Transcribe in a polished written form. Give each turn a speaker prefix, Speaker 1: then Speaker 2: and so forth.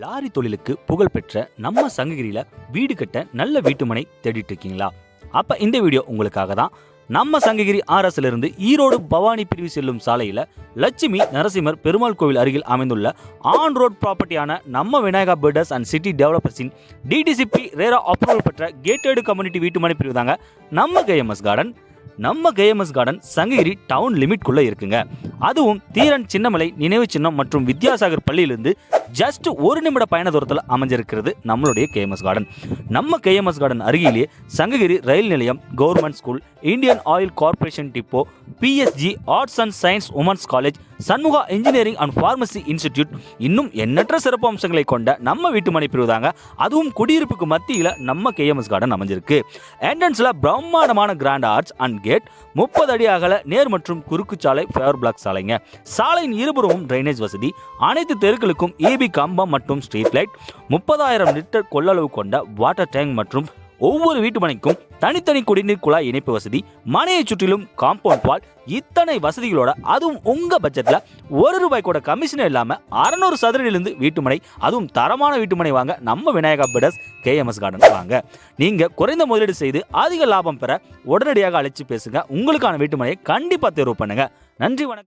Speaker 1: Lorry தொழிலுக்கு புகழ்பெற்ற நம்ம சங்ககிரியில வீடு கட்ட நல்ல வீட்டுமனை தேடிட்டு இருக்கீங்களா? அப்ப இந்த வீடியோ உங்களுக்காக தான். நம்ம சங்ககிரி ஆர்எஸ்ல இருந்து ஈரோடு பவானி பிரிவு செல்லும் சாலையில லட்சுமி நரசிம்மர் பெருமாள் கோவில் அருகில் அமைந்துள்ள ஆன் ரோட் ப்ராப்பர்ட்டியான நம்ம விநாயகா பில்டர்ஸ் அண்ட் சிட்டி டெவலப்பர்ஸின் டிடிசிபி ரேரா அப்ரூவல் பெற்ற கேட்டட் கம்யூனிட்டி வீட்டுமனை பிரிவு தாங்க நம்ம கேஎம்எஸ் கார்டன். நம்ம கேஎம்எஸ் கார்டன் சங்ககிரி டவுன் லிமிட்குள்ள இருக்குங்க. அதுவும் தீரன் சின்னமலை நினைவு சின்னம் மற்றும் வித்யாசாகர் பள்ளியிலிருந்து ஜஸ்ட் 1 நிமிட பயண தூரத்தில் அமைஞ்சிருக்கிறது நம்மளுடைய கேஎம்எஸ் கார்டன். நம்ம கேஎம்எஸ் கார்டன் அருகிலேயே சங்ககிரி ரயில் நிலையம், government school, Indian oil corporation depot, PSG arts and science women's college, Shanmuga engineering and pharmacy institute, இன்னும் எண்ணற்ற சிறப்பு அம்சங்களை கொண்ட நம்ம வீட்டுமனை பிரிவு தாங்க. அதுவும் குடியிருப்புக்கு மத்தியில் நம்ம கேஎம்எஸ் கார்டன் அமைஞ்சிருக்கு. என்ட்ரன்ஸ்ல பிரம்மாண்டமான கிராண்ட் ஆர்ட்ஸ் அண்ட் கேட், 30 அடி அகல நேர் மற்றும் குறுக்கு சாலை, ஃபயர் பிளாக் சாலைங்க. சாலையின் இருபுறமும் டிரைனேஜ் வசதி, அனைத்து தெருக்களுக்கும் ஏபி கம்பம் மற்றும் ஸ்ட்ரீட் லைட், 30,000 லிட்டர் கொள்ளளவு கொண்ட வாட்டர் டேங்க் மற்றும் ஒவ்வொரு வீட்டுமனைக்கும் தனித்தனி குடிநீர் குழாய் இணைப்பு வசதி, மனையை சுற்றிலும் காம்பவுண்ட் வால், இத்தனை வசதிகளோட அதுவும் உங்க பட்ஜெட்ல ₹1 கூட கமிஷன் இல்லாம 600 சதுரடியிலிருந்து வீட்டுமனை, அதுவும் தரமான வீட்டுமனை வாங்க நம்ம விநாயகா பில்டர்ஸ் கேஎம்எஸ் கார்டன் வாங்க. நீங்க குறைந்த முதலீடு செய்து அதிக லாபம் பெற உடனடியாக அழைச்சு பேசுங்க. உங்களுக்கான வீட்டுமனையை கண்டிப்பா தேர்வு பண்ணுங்க. நன்றி, வணக்கம்.